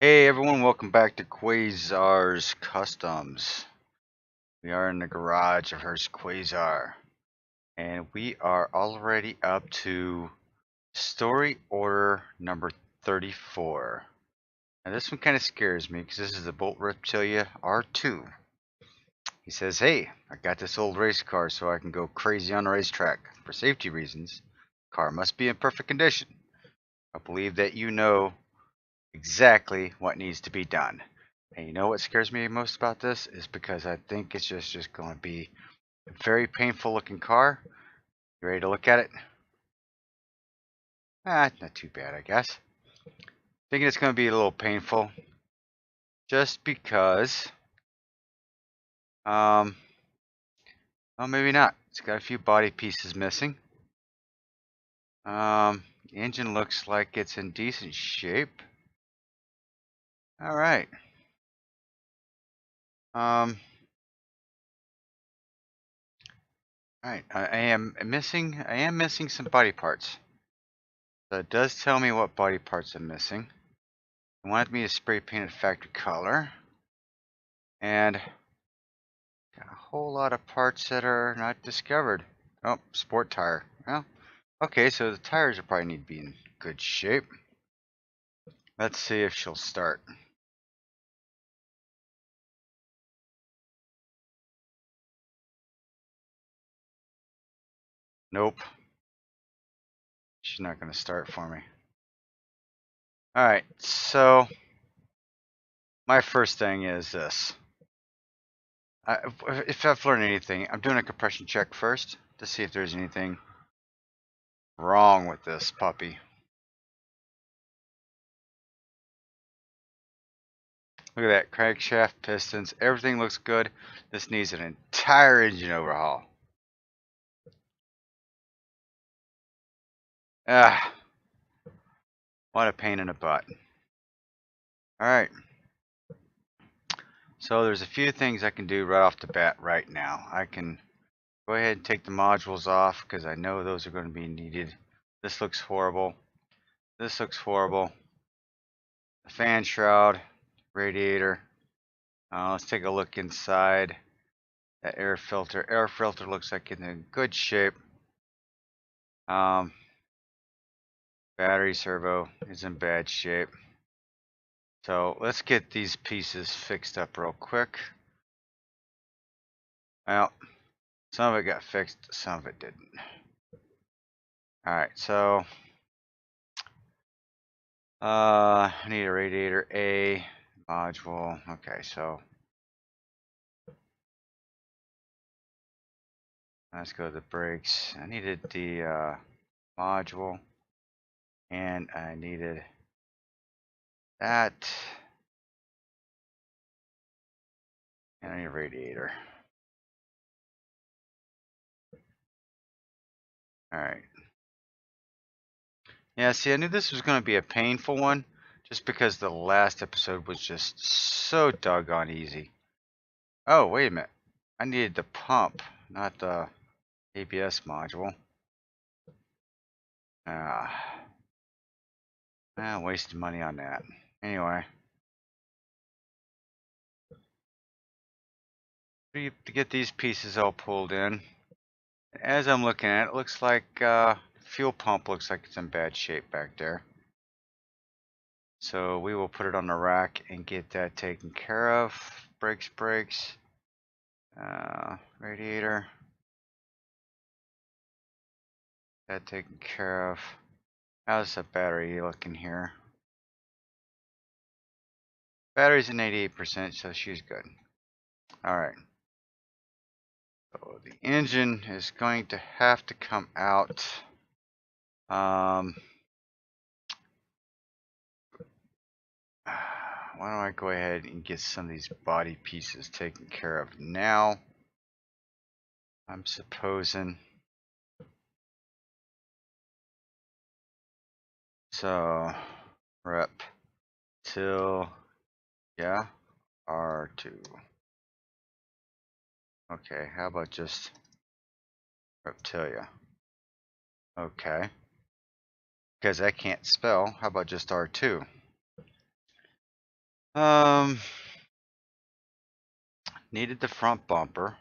Hey everyone, welcome back to Quayzar's Customs. We are in the garage of Hurst Quayzar, and we are already up to story order number 34. Now this one kind of scares me because this is the Bolt Repilia R2. He says, hey, I got this old race car so I can go crazy on the racetrack. For safety reasons, car must be in perfect condition. I believe that you know exactly what needs to be done. And you know what scares me most about this is because I think it's just going to be a very painful looking car. You ready to look at it? Not too bad, I guess. Thinking it's going to be a little painful just because, well, maybe not. It's got a few body pieces missing. The engine looks like it's in decent shape. All right. Um, all right. I am missing some body parts. So it does tell me what body parts I'm missing. It wanted me to spray paint it factory color. And got a whole lot of parts that are not discovered. Oh, sport tire. Well, okay, so the tires will probably need to be in good shape. Let's see if she'll start. Nope. She's not going to start for me. Alright, so my first thing is this. If I've learned anything, I'm doing a compression check first to see if there's anything wrong with this puppy. Look at that, crankshaft, pistons, everything looks good. This needs an entire engine overhaul. Ah, what a pain in the butt. Alright, so there's a few things I can do right off the bat right now. I can go ahead and take the modules off because I know those are going to be needed. This looks horrible. This looks horrible. The fan shroud, radiator. Let's take a look inside. That air filter. Air filter looks like it's in good shape. Battery servo is in bad shape. So let's get these pieces fixed up real quick. Well, some of it got fixed, some of it didn't. Alright, so I need a radiator A module. Okay, so let's go to the brakes. I needed the module, and I needed that, and I need a radiator. Alright. Yeah, see, I knew this was going to be a painful one, just because the last episode was just so doggone easy. Oh, wait a minute. I needed the pump, not the ABS module. Wasted money on that. Anyway. To get these pieces all pulled in. As I'm looking at it, it looks like fuel pump looks like it's in bad shape back there. So we will put it on the rack and get that taken care of. Brakes. Radiator. That taken care of. How's the battery looking here? Battery's in 88%, so she's good. Alright. So the engine is going to have to come out. Why don't I go ahead and get some of these body pieces taken care of now? I'm supposing. So, rep till, yeah, R2. Okay, how about just Repilia? Okay. Because I can't spell, how about just R2? Needed the front bumper.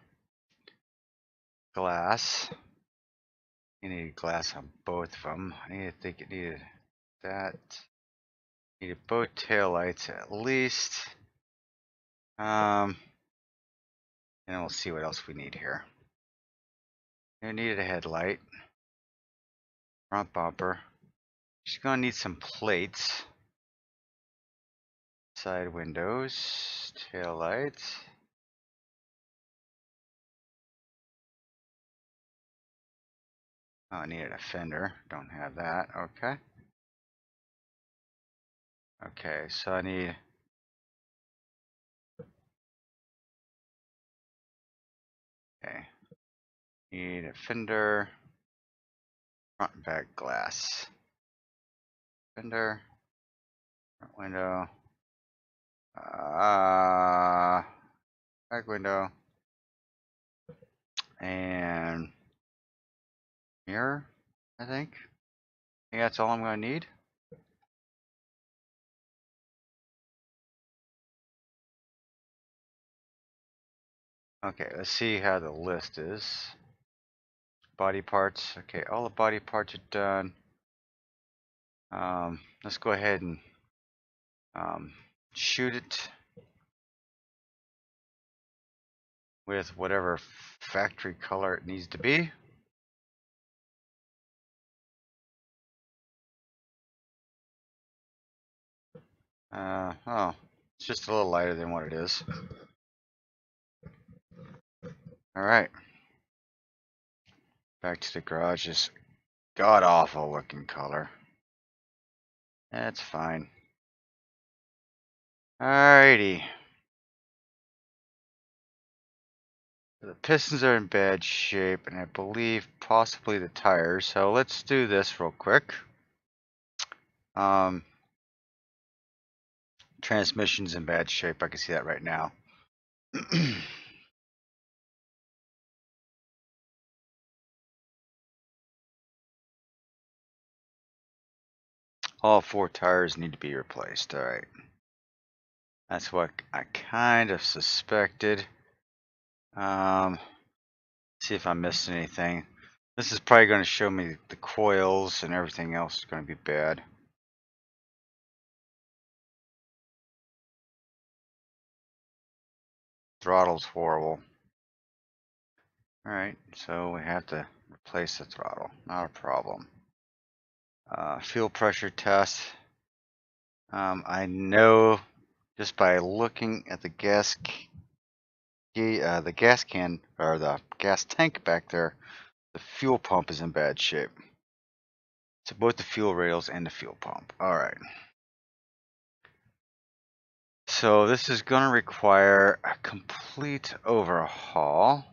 Glass. You need glass on both of them. I think it needed that. Needed both tail lights at least. And we'll see what else we need here. You needed a headlight. Front bumper. She's gonna need some plates. Side windows. Tail lights. Oh, I needed a fender. Don't have that. Okay. Okay, so I need. Okay. Need a fender. Front and back glass. Fender. Front window. Back window. And mirror, I think. That's all I'm going to need. Okay, let's see how the list is. Body parts. Okay, all the body parts are done. Let's go ahead and shoot it with whatever factory color it needs to be. Oh, it's just a little lighter than what it is. Alright. Back to the garage. This god-awful looking color. That's fine. Alrighty. The pistons are in bad shape, and I believe possibly the tires. So let's do this real quick. Transmission's in bad shape. I can see that right now. All 4 tires need to be replaced. All right. That's what I kind of suspected. See if I missed anything. This is probably going to show me the coils and everything else is going to be bad. Throttle's horrible. Alright, so we have to replace the throttle. Not a problem. Fuel pressure test. I know just by looking at the gas can or the gas tank back there, the fuel pump is in bad shape. So both the fuel rails and the fuel pump. Alright. So this is going to require a complete overhaul.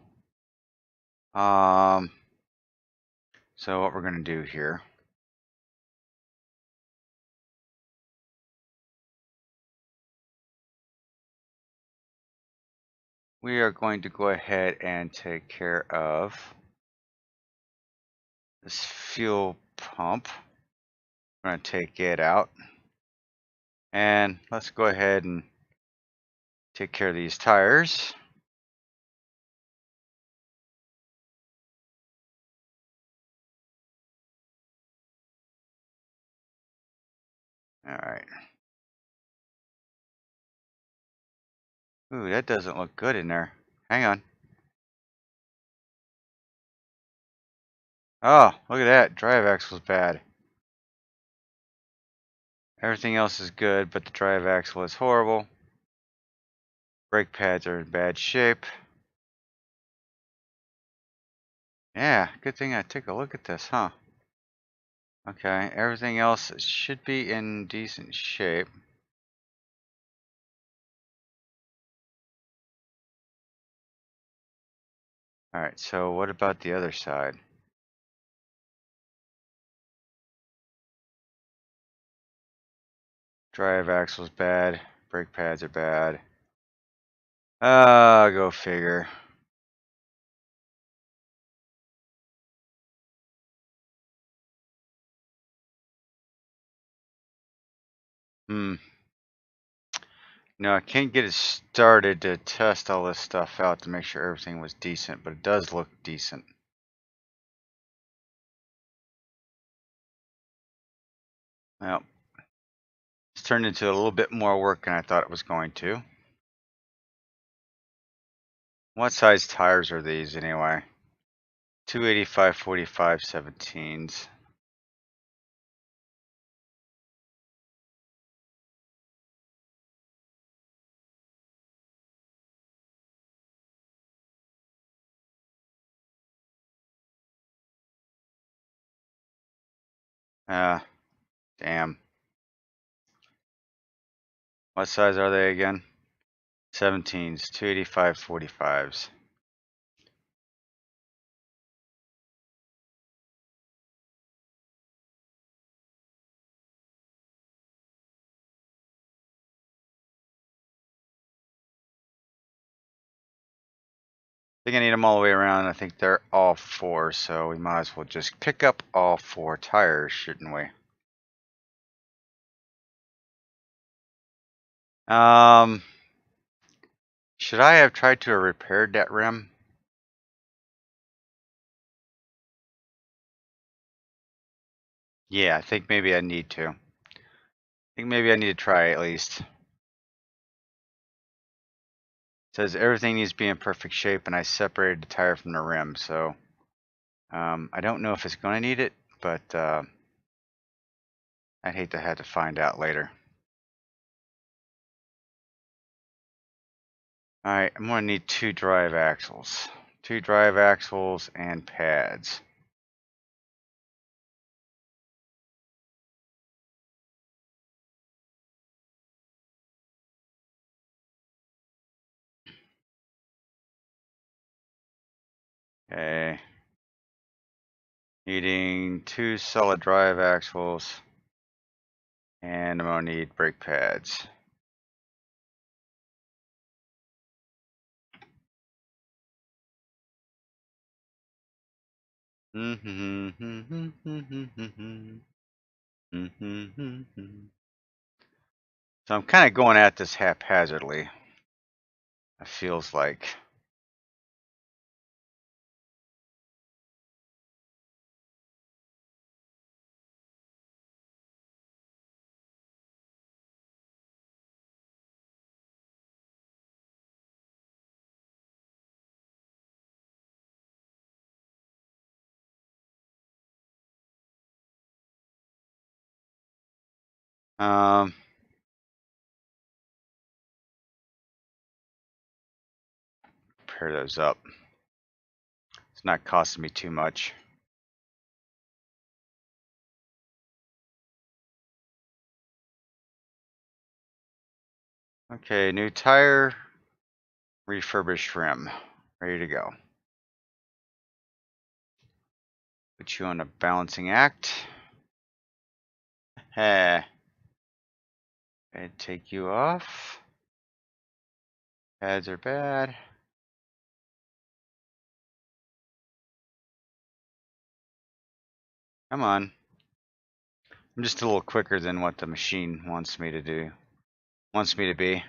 So what we're going to do here. We are going to go ahead and take care of this fuel pump. We're going to take it out. And let's go ahead and take care of these tires. Alright. Ooh, that doesn't look good in there. Hang on. Oh, look at that. Drive axle's bad. Everything else is good, but the drive axle is horrible. Brake pads are in bad shape. Yeah, good thing I took a look at this, huh? Okay, everything else should be in decent shape. Alright, so what about the other side? Drive axle's bad. Brake pads are bad. Go figure. No, I can't get it started to test all this stuff out to make sure everything was decent, but it does look decent. Well, it's turned into a little bit more work than I thought it was going to. What size tires are these anyway? 285 45 17s. Damn. What size are they again? 17s, 285 45s. I think I need them all the way around. I think they're all 4, so we might as well just pick up all 4 tires, shouldn't we? Should I have tried to have repaired that rim? Yeah, I think maybe I need to. I think maybe I need to try at least. It says everything needs to be in perfect shape, and I separated the tire from the rim, so I don't know if it's going to need it, but I'd hate to have to find out later. Alright, I'm going to need 2 drive axles. 2 drive axles and pads. Okay. Needing 2 solid drive axles. And I'm going to need brake pads. So I'm kind of going at this haphazardly. It feels like. Pair those up. It's not costing me too much. Okay, new tire, refurbished rim, ready to go. Put you on a balancing act. Heh. And take you off. Pads are bad. Come on. I'm just a little quicker than what the machine wants me to do. Wants me to be.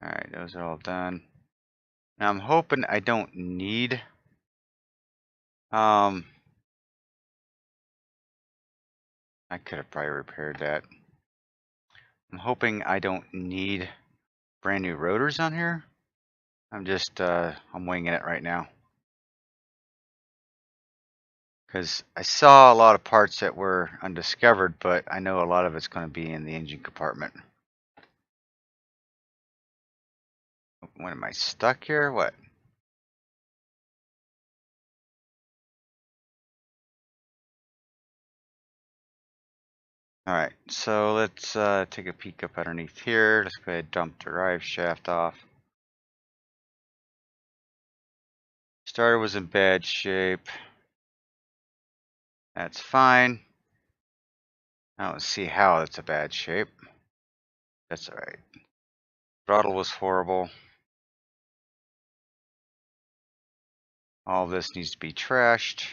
Alright, those are all done. Now I'm hoping I don't need I could have probably repaired that. I'm hoping I don't need brand new rotors on here. I'm just I'm winging it right now. Because I saw a lot of parts that were undiscovered, but I know a lot of it's going to be in the engine compartment. When am I stuck here? What? Alright, so let's take a peek up underneath here. Let's go ahead and dump the drive shaft off. Starter was in bad shape. That's fine. I don't see how it's a bad shape. That's alright. Throttle was horrible. All this needs to be trashed.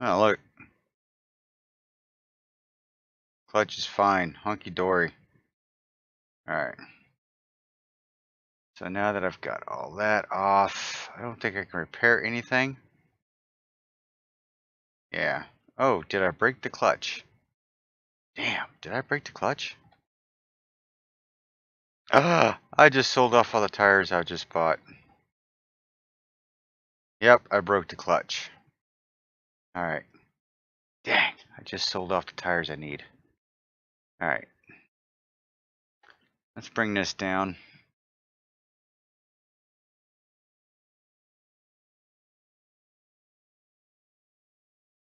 Oh, look. Clutch is fine. Hunky dory. Alright. So now that I've got all that off, I don't think I can repair anything. Yeah. Oh, did I break the clutch? Damn, did I break the clutch? Ah, I just sold off all the tires I just bought. Yep, I broke the clutch. Alright. Dang, I just sold off the tires I need. Alright. Let's bring this down.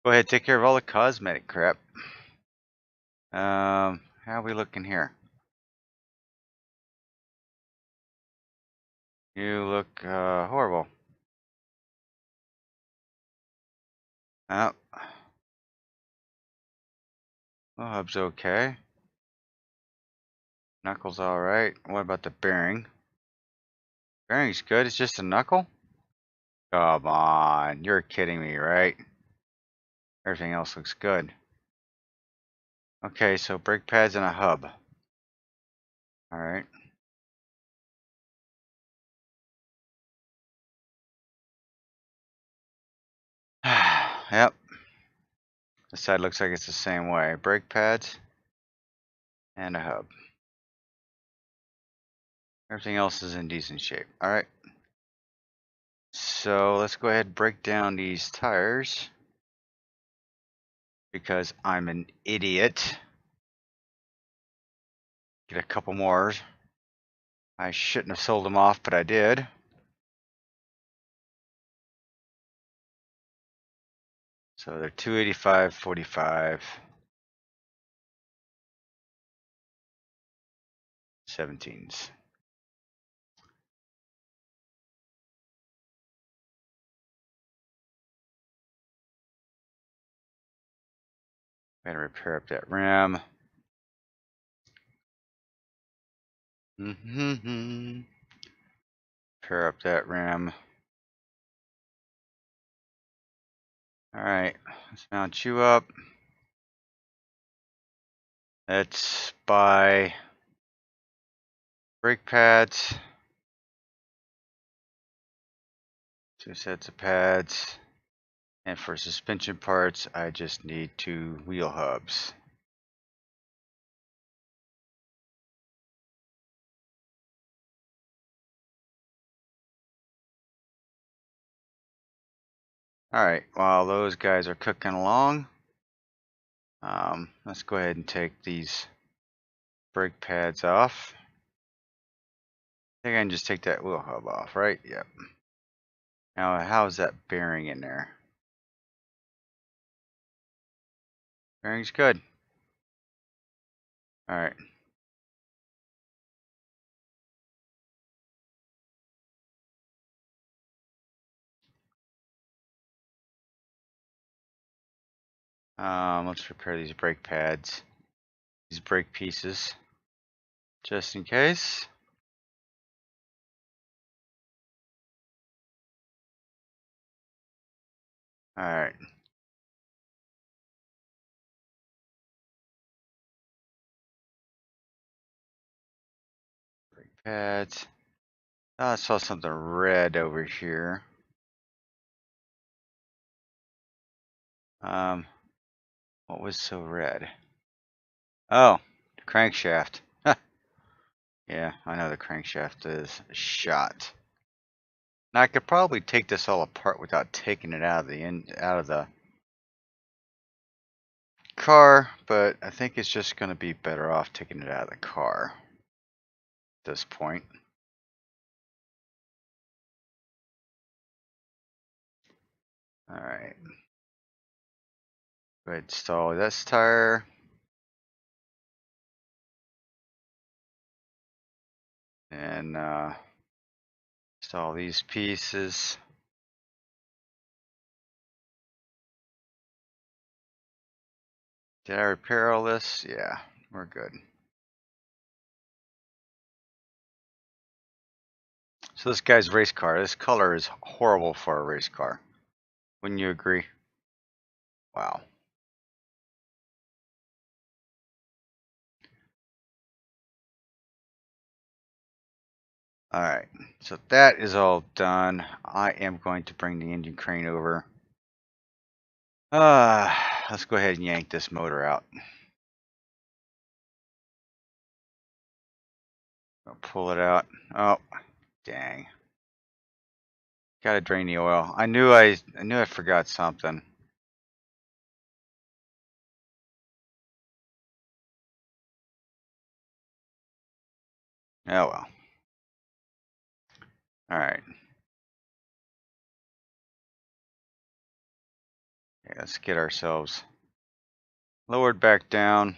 Go ahead, take care of all the cosmetic crap. How are we looking here? You look horrible. Oh, well, hub's okay. Knuckle's alright. What about the bearing? Bearing's good, it's just a knuckle? Come on, you're kidding me, right? Everything else looks good. Okay, so brake pads and a hub. Alright. Yep. This side looks like it's the same way. Brake pads and a hub. Everything else is in decent shape. Alright. So let's go ahead and break down these tires. Because I'm an idiot. Get a couple more. I shouldn't have sold them off, but I did. So they're 285, 45, 17s. Gotta repair up that rim. Repair up that rim. Alright, let's mount you up. Let's buy brake pads. 2 sets of pads. And for suspension parts, I just need 2 wheel hubs. Alright, while those guys are cooking along, let's go ahead and take these brake pads off. I think I can just take that wheel hub off, right? Yep. Now, how's that bearing in there? Bearing's good. Alright. Let's repair these brake pads. These brake pieces. Just in case. Alright. Brake pads. Oh, I saw something red over here. What was so red? Oh, the crankshaft. Yeah, I know the crankshaft is shot. Now I could probably take this all apart without taking it out of the car, but I think it's just going to be better off taking it out of the car at this point. Alright. Go ahead and install this tire. And install these pieces. Did I repair all this? Yeah, we're good. So this guy's race car, this color is horrible for a race car. Wouldn't you agree? Wow. Alright, so that is all done. I am going to bring the engine crane over. Let's go ahead and yank this motor out. I'll pull it out. Oh, dang. Gotta drain the oil. I knew I forgot something. Oh well. Alright. Okay, let's get ourselves lowered back down.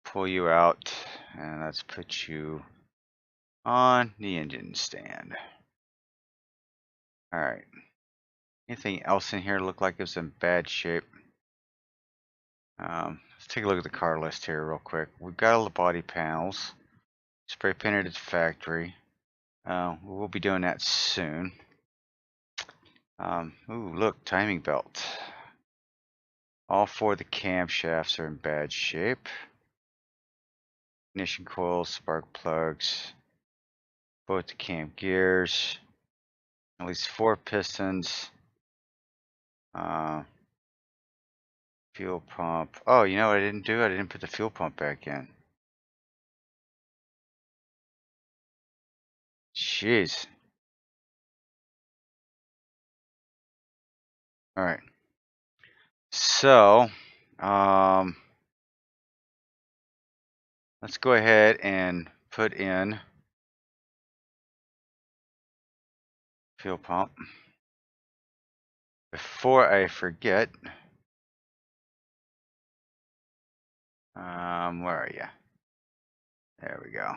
Pull you out. And let's put you on the engine stand. Alright. Anything else in here look like it was in bad shape? Let's take a look at the car list here real quick. We've got all the body panels. Spray painted at the factory. We'll be doing that soon. Ooh, look, timing belt. All four of the camshafts are in bad shape. Ignition coils, spark plugs, both the cam gears, at least 4 pistons. Fuel pump. Oh, you know what I didn't do? I didn't put the fuel pump back in. Jeez. Alright. So, let's go ahead and put in fuel pump. Before I forget, where are you? There we go.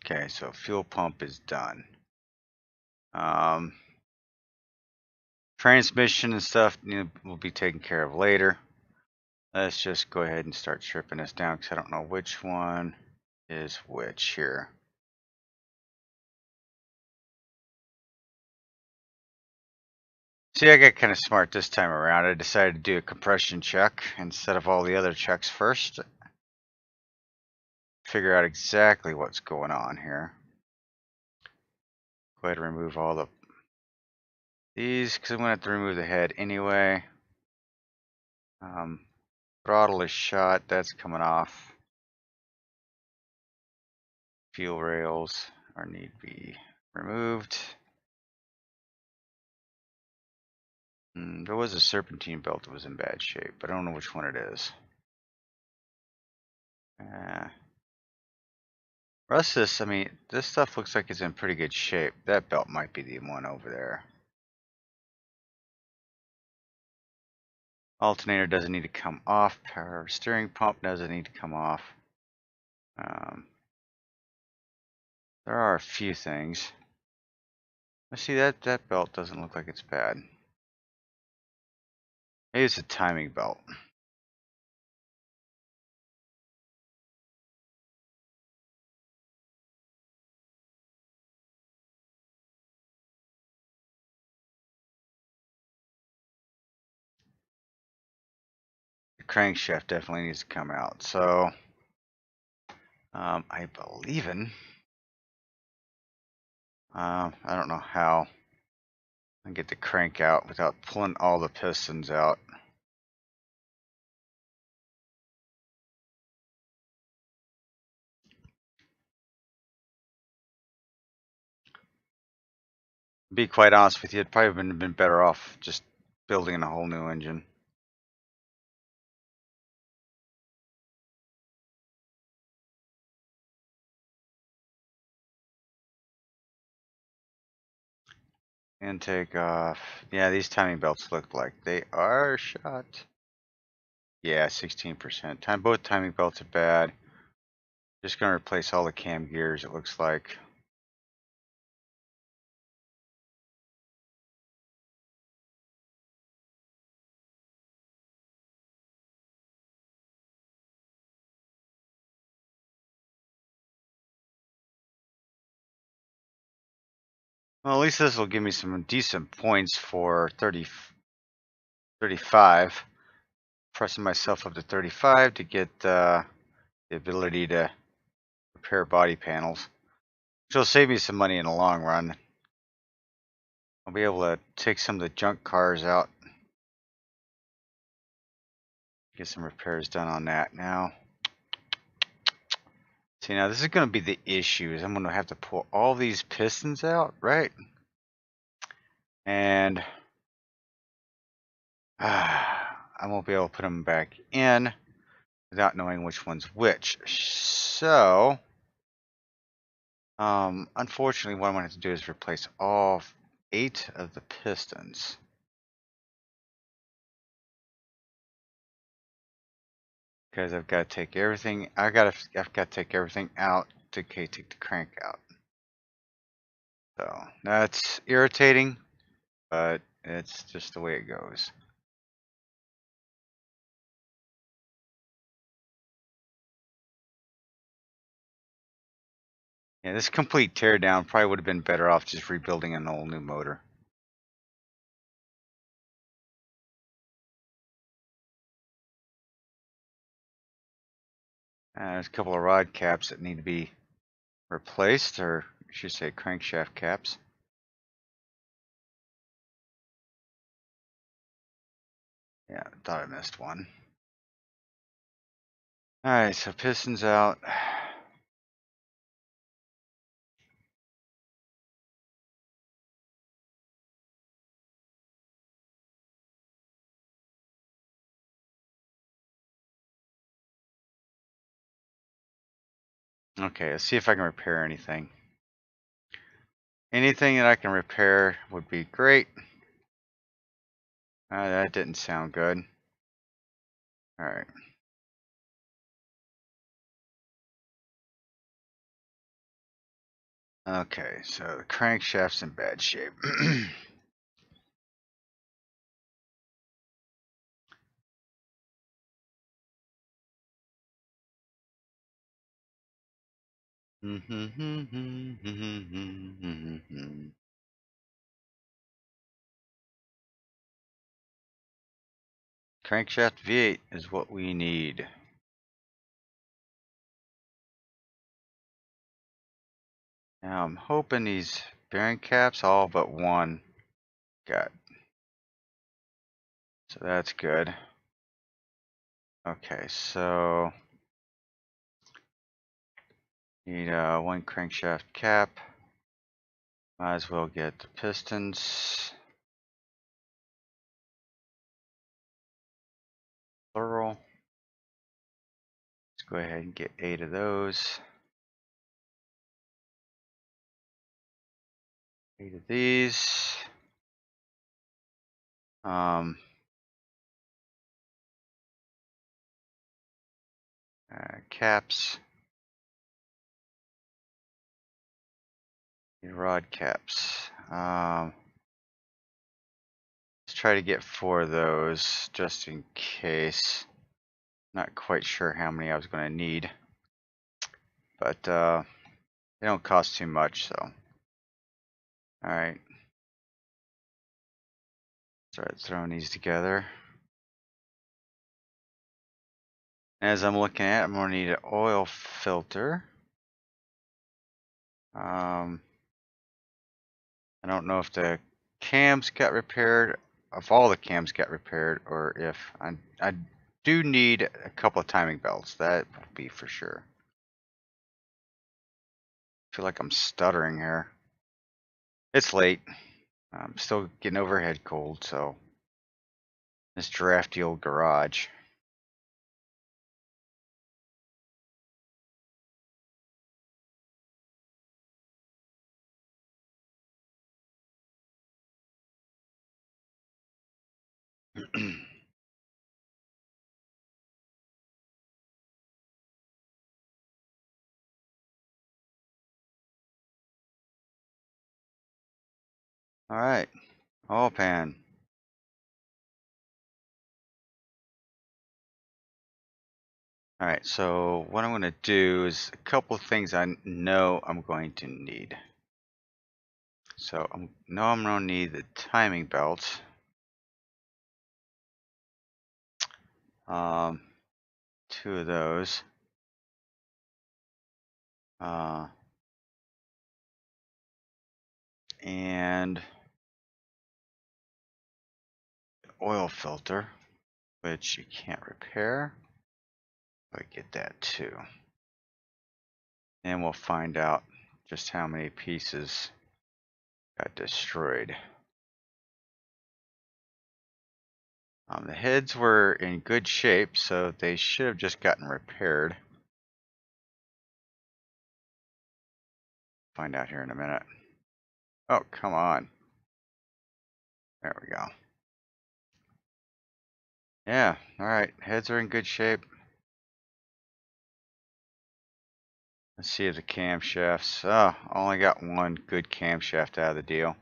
Okay, so fuel pump is done. Transmission and stuff will be taken care of later. Let's just go ahead and start stripping this down because I don't know which one is which here. See, I got kind of smart this time around. I decided to do a compression check instead of all the other checks first. Figure out exactly what's going on here. Go ahead and remove all these because I'm going to have to remove the head anyway. Throttle is shot. That's coming off. Fuel rails need to be removed. There was a serpentine belt that was in bad shape, but I don't know which one it is. Rest of this, I mean, this stuff looks like it's in pretty good shape. That belt might be the one over there. Alternator doesn't need to come off. Power steering pump doesn't need to come off. There are a few things. Let's see, that belt doesn't look like it's bad. Maybe it's a timing belt. The crankshaft definitely needs to come out. So, I believe in. I don't know how I can get the crank out without pulling all the pistons out. To be quite honest with you, it'd probably been better off just building a whole new engine. Intake off. Yeah, these timing belts look like they are shot. Yeah, 16%. Both timing belts are bad. Just gonna replace all the cam gears, it looks like. Well, at least this will give me some decent points for 35. Pressing myself up to 35 to get the ability to repair body panels, which will save me some money in the long run. I'll be able to take some of the junk cars out, get some repairs done on that now. See, now this is going to be the issue, is I'm going to have to pull all these pistons out, right? And I won't be able to put them back in without knowing which one's which. So, unfortunately, what I'm going to have to do is replace all 8 of the pistons. Because I've got to take everything. I've got to take everything out to take the crank out. So that's irritating, but it's just the way it goes. Yeah, this complete teardown probably would have been better off just rebuilding an whole new motor. There's a couple of rod caps that need to be replaced, or I should say crankshaft caps. Yeah, I thought I missed one. Alright, so pistons out. Okay, let's see if I can repair anything. Anything that I can repair would be great. That didn't sound good. Alright. Okay, so the crankshaft's in bad shape. Crankshaft V8 is what we need. Now I'm hoping these bearing caps, all but one, got. So that's good. Okay, so need one crankshaft cap. Might as well get the pistons. Plural. Let's go ahead and get 8 of those. 8 of these. Caps. Rod caps. Let's try to get 4 of those just in case. Not quite sure how many I was going to need, but they don't cost too much, so. Alright. Start throwing these together. As I'm looking at, I'm going to need an oil filter. I don't know if the cams got repaired, if all the cams got repaired, or if I do need a couple of timing belts. That will be for sure. I feel like I'm stuttering here. It's late. I'm still getting over head cold, so this drafty old garage. Alright, oil pan. Alright, so what I'm going to do is a couple of things I know I'm going to need. So I'm gonna need the timing belts. 2 of those. And oil filter, which you can't repair, but get that too. And we'll find out just how many pieces got destroyed. The heads were in good shape, so they should have just gotten repaired. Find out here in a minute. Oh, come on. There we go. Yeah, alright. Heads are in good shape. Let's see if the camshafts. Oh, only got one good camshaft out of the deal.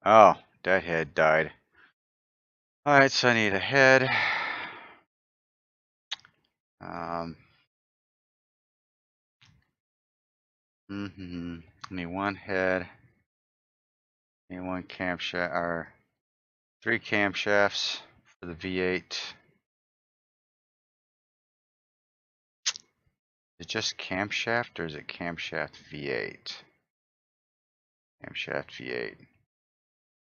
Oh, that head died. Alright, so I need a head. I need one head. Need one camshaft, or 3 camshafts for the V8. Is it just camshaft or is it camshaft V8? Camshaft V8.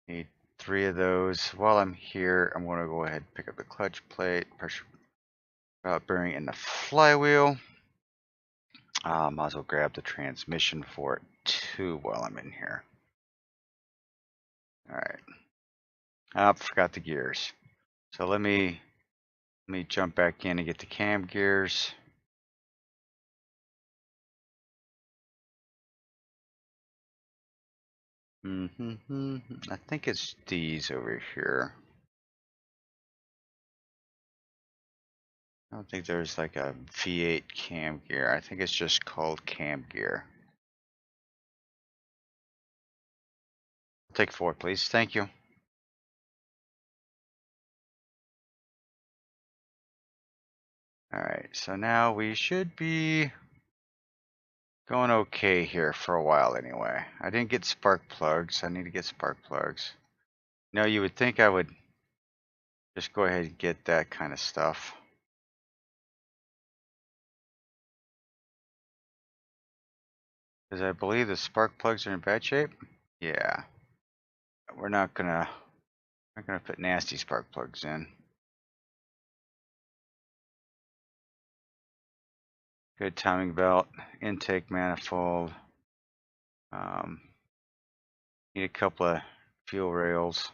Need 3 of those. While I'm here, I'm going to go ahead and pick up the clutch plate, pressure bearing, and the flywheel. Might as well grab the transmission for it too while I'm in here. Alright. Forgot the gears. So let me jump back in and get the cam gears. I think it's these over here. I don't think there's like a V8 cam gear. I think it's just called cam gear. I'll take 4, please. Thank you. Alright, so now we should be going okay here for a while anyway. I didn't get spark plugs. I need to get spark plugs. No, you would think I would just go ahead and get that kind of stuff. Because I believe the spark plugs are in bad shape. Yeah. We're not gonna put nasty spark plugs in. Good timing belt, intake manifold. Need a couple of fuel rails.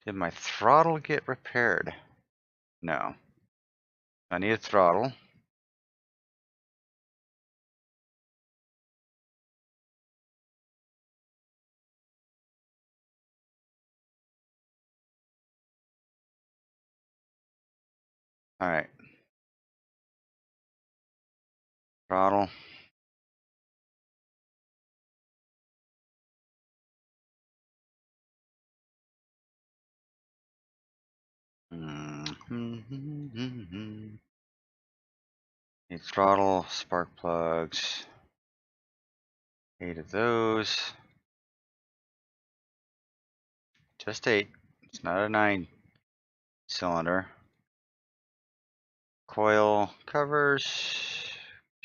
Did my throttle get repaired? No. I need a throttle. Alright. Throttle. Need throttle, spark plugs. 8 of those. Just 8. It's not a 9 cylinder. Coil covers.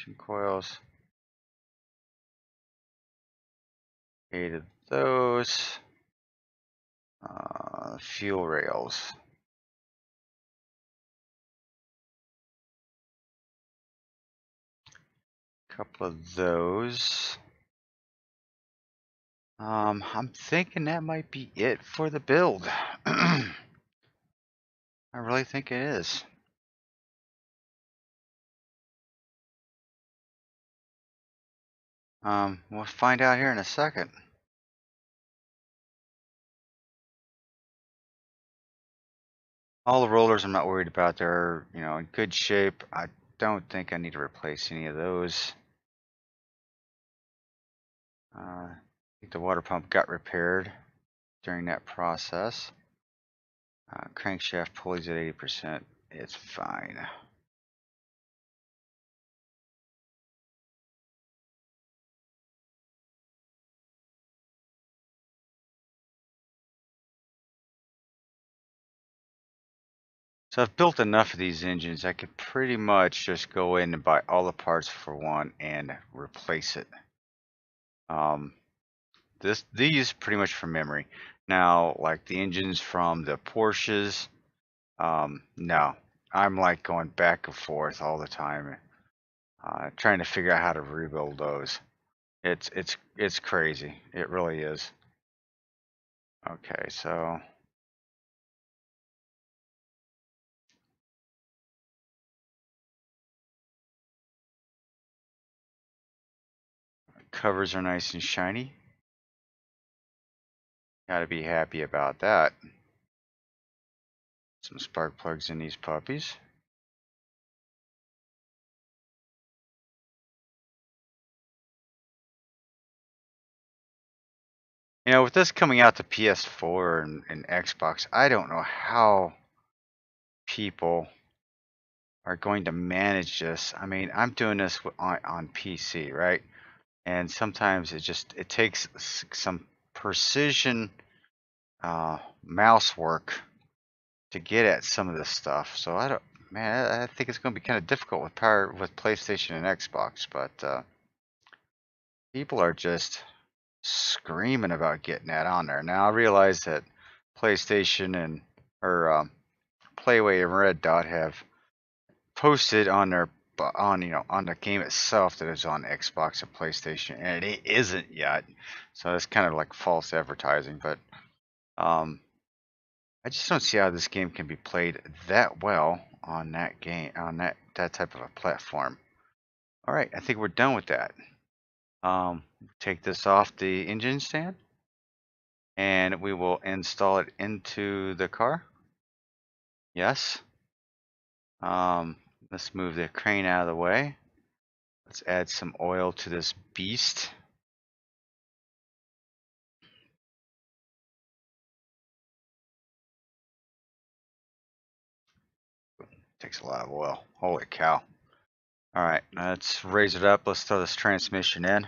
2 coils. 8 of those. Fuel rails. Couple of those. I'm thinking that might be it for the build. I really think it is. We'll find out here in a second. All the rollers I'm not worried about. They're, in good shape. I don't think I need to replace any of those. I think the water pump got repaired during that process. Crankshaft pulleys at 80%. It's fine. So I've built enough of these engines, I could pretty much just go in and buy all the parts for one and replace it. These pretty much from memory. Now, like the engines from the Porsches, no, I'm like going back and forth all the time, trying to figure out how to rebuild those. It's crazy. It really is. Okay, so covers are nice and shiny. Gotta be happy about that. Some spark plugs in these puppies. You know, with this coming out to PS4 and Xbox, I don't know how people are going to manage this. I mean, I'm doing this on PC, right? And sometimes it takes some precision mouse work to get at some of this stuff. So I don't, man, I think it's going to be kind of difficult with PlayStation and Xbox. But people are just screaming about getting that on there. Now I realize that PlayStation and or Playway and Red Dot have posted on their on the game itself that it's on Xbox and PlayStation, and it isn't yet. So it's kind of like false advertising. But I just don't see how this game can be played that well on that type of a platform. All right, I think we're done with that. Take this off the engine stand, and we will install it into the car. Yes. Let's move the crane out of the way. Let's add some oil to this beast. Takes a lot of oil. Holy cow. All right, let's raise it up. Let's throw this transmission in.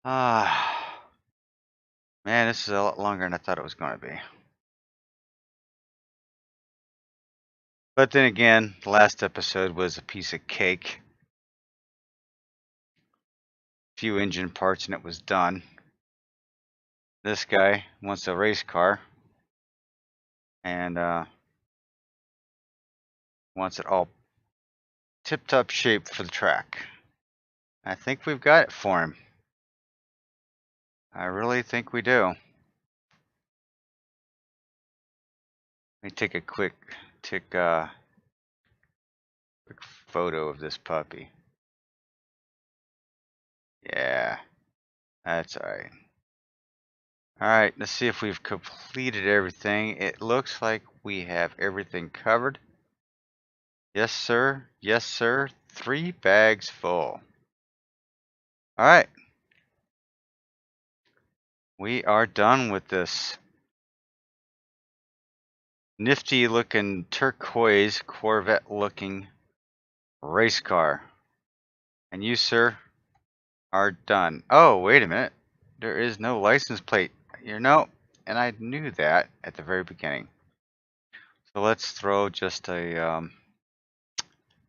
Ah, man, this is a lot longer than I thought it was going to be. But then again, the last episode was a piece of cake. Few engine parts and it was done. This guy wants a race car and wants it all tip-top shape for the track. I think we've got it for him. I really think we do. Let me take a quick photo of this puppy. Yeah, that's alright. Alright, let's see if we've completed everything. It looks like we have everything covered. Yes, sir. Yes, sir. 3 bags full. Alright. We are done with this nifty looking turquoise Corvette looking race car. And you, sir, are done. Oh, wait a minute. There is no license plate. You know, and I knew that at the very beginning. So let's throw just a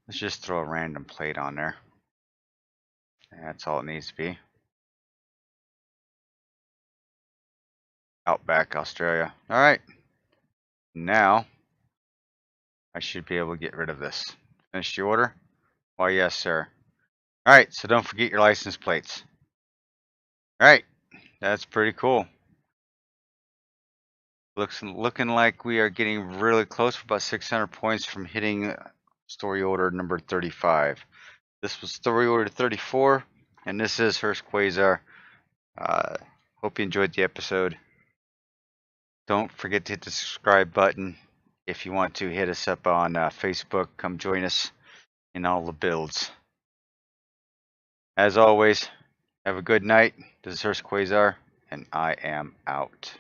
let's just throw a random plate on there. That's all it needs to be. Outback, Australia. All right. Now I should be able to get rid of this. Finish the order? Why, yes, sir. All right. So don't forget your license plates. All right. That's pretty cool. Looking like we are getting really close. For about 600 points from hitting story order number 35. This was story order 34, and this is Hurst Quayzar. Hope you enjoyed the episode. Don't forget to hit the subscribe button. If you want to hit us up on Facebook, come join us in all the builds. As always, have a good night. This is Hurst Quayzar, and I am out.